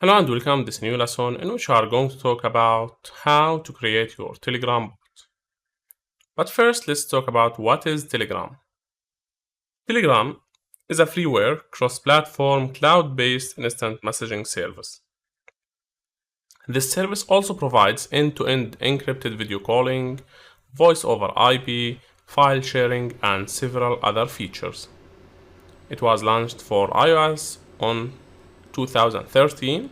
Hello and welcome to this new lesson in which we are going to talk about how to create your Telegram bot. But first, let's talk about what is Telegram. Telegram is a freeware, cross-platform, cloud-based instant messaging service. This service also provides end-to-end encrypted video calling, voice over IP, file sharing, and several other features. It was launched for iOS on 2013.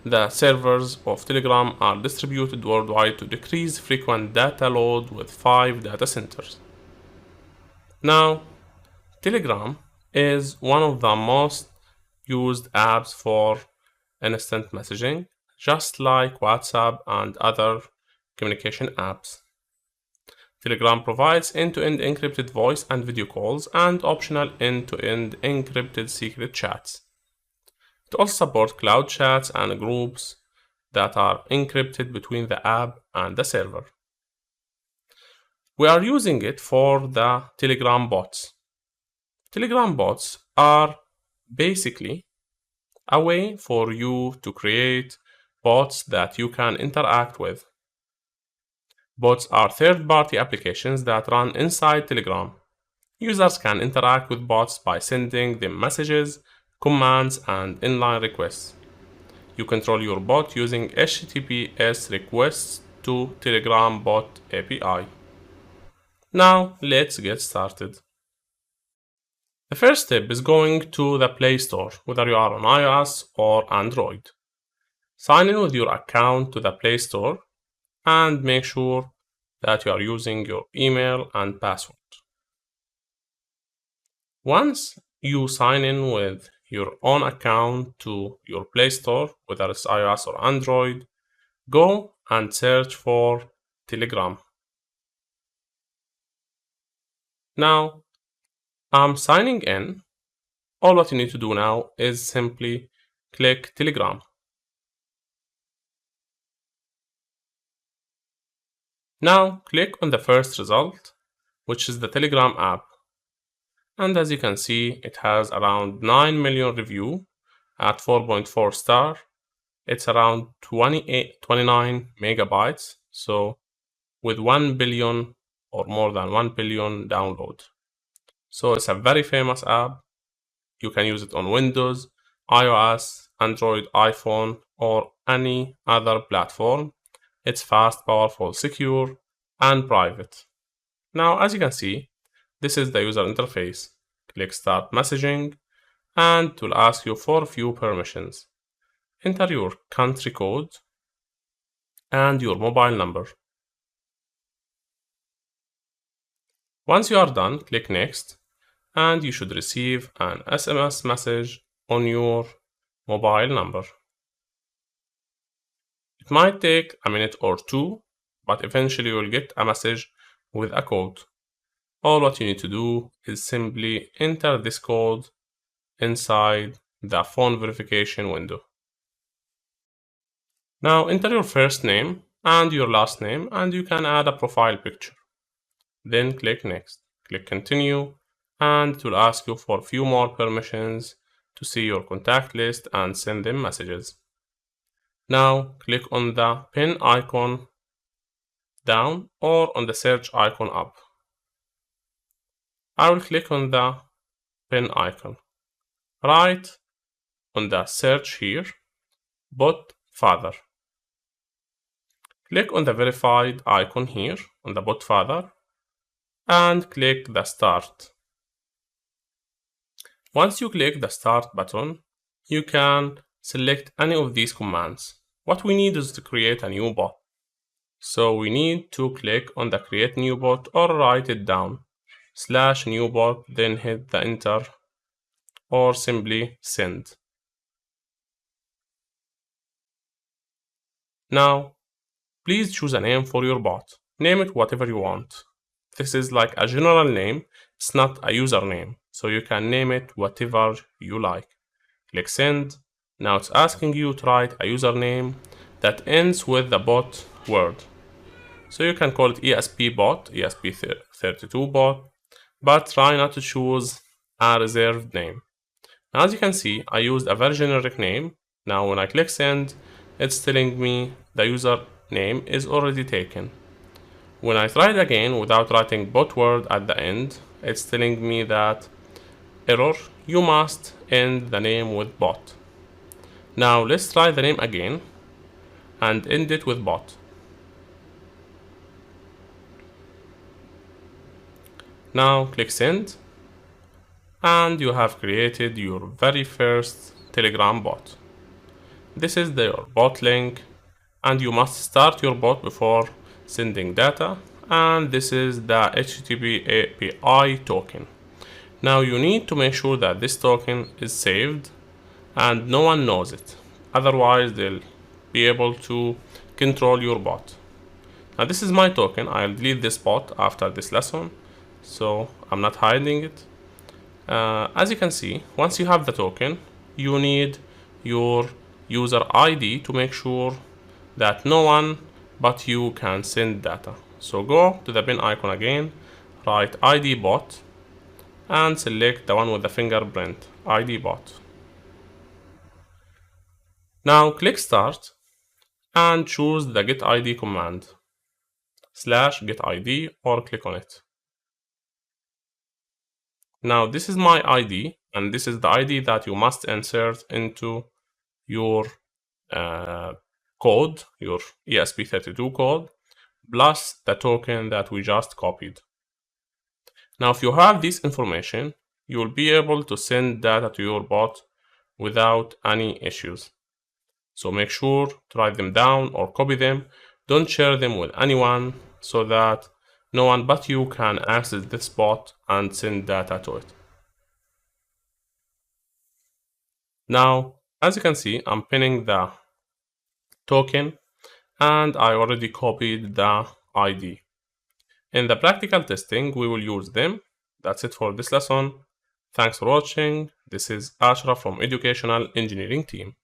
The servers of Telegram are distributed worldwide to decrease frequent data load with 5 data centers. Now, Telegram is one of the most used apps for instant messaging, just like WhatsApp and other communication apps. Telegram provides end-to-end encrypted voice and video calls and optional end-to-end encrypted secret chats. It also supports cloud chats and groups that are encrypted between the app and the server. We are using it for the Telegram bots. Telegram bots are basically a way for you to create bots that you can interact with. Bots are third-party applications that run inside Telegram. Users can interact with bots by sending them messages, commands, and inline requests. You control your bot using HTTPS requests to Telegram bot API. Now, let's get started. The first step is going to the Play Store, whether you are on iOS or Android. Sign in with your account to the Play Store and make sure that you are using your email and password. Once you sign in with your own account to your Play Store, whether it's iOS or Android, go and search for Telegram. Now, I'm signing in. All what you need to do now is simply click Telegram. Now, click on the first result, which is the Telegram app. And as you can see, it has around 9 million reviews at 4.4 star. It's around 29 megabytes, so with 1 billion or more than 1 billion download. So it's a very famous app. You can use it on Windows, iOS, Android, iPhone, or any other platform. It's fast, powerful, secure, and private. Now, as you can see, this is the user interface. Click Start Messaging, and it will ask you for a few permissions. Enter your country code and your mobile number. Once you are done, click Next, and you should receive an SMS message on your mobile number. It might take a minute or two, but eventually you will get a message with a code. All what you need to do is simply enter this code inside the phone verification window. Now enter your first name and your last name, and you can add a profile picture. Then click Next. Click Continue, and it will ask you for a few more permissions to see your contact list and send them messages. Now click on the pen icon down or on the search icon up. I will click on the pen icon. Write on the search here, BotFather. Click on the verified icon here on the BotFather and click the Start. Once you click the Start button, you can select any of these commands. What we need is to create a new bot. So we need to click on the Create New Bot or write it down, /newbot, then hit the Enter or simply Send. Now, please choose a name for your bot. Name it whatever you want. This is like a general name, it's not a username, so you can name it whatever you like. Click Send. Now it's asking you to write a username that ends with the bot word. So you can call it ESP bot, ESP32 bot, but try not to choose a reserved name. Now, as you can see, I used a very generic name, Now when I click send, it's telling me the user name is already taken. When I try it again without writing bot word at the end, it's telling me that error, you must end the name with bot. Now let's try the name again and end it with bot. Now click send and you have created your very first Telegram bot. This is your bot link and you must start your bot before sending data, and this is the HTTP API token. Now you need to make sure that this token is saved and no one knows it, otherwise they'll be able to control your bot. Now this is my token. I'll delete this bot after this lesson, so I'm not hiding it. As you can see, once you have the token, you need your user ID to make sure that no one but you can send data. So go to the bin icon again, write ID bot, and select the one with the fingerprint, ID bot. Now click start and choose the get ID command, /get ID, or click on it. Now this is my ID, and this is the ID that you must insert into your code, your ESP32 code, plus the token that we just copied. Now if you have this information, you will be able to send data to your bot without any issues. So make sure to write them down or copy them. Don't share them with anyone so that no one but you can access this bot and send data to it. Now, as you can see, I'm pinning the token and I already copied the ID. In the practical testing, we will use them. That's it for this lesson. Thanks for watching. This is Ashraf from Educational Engineering Team.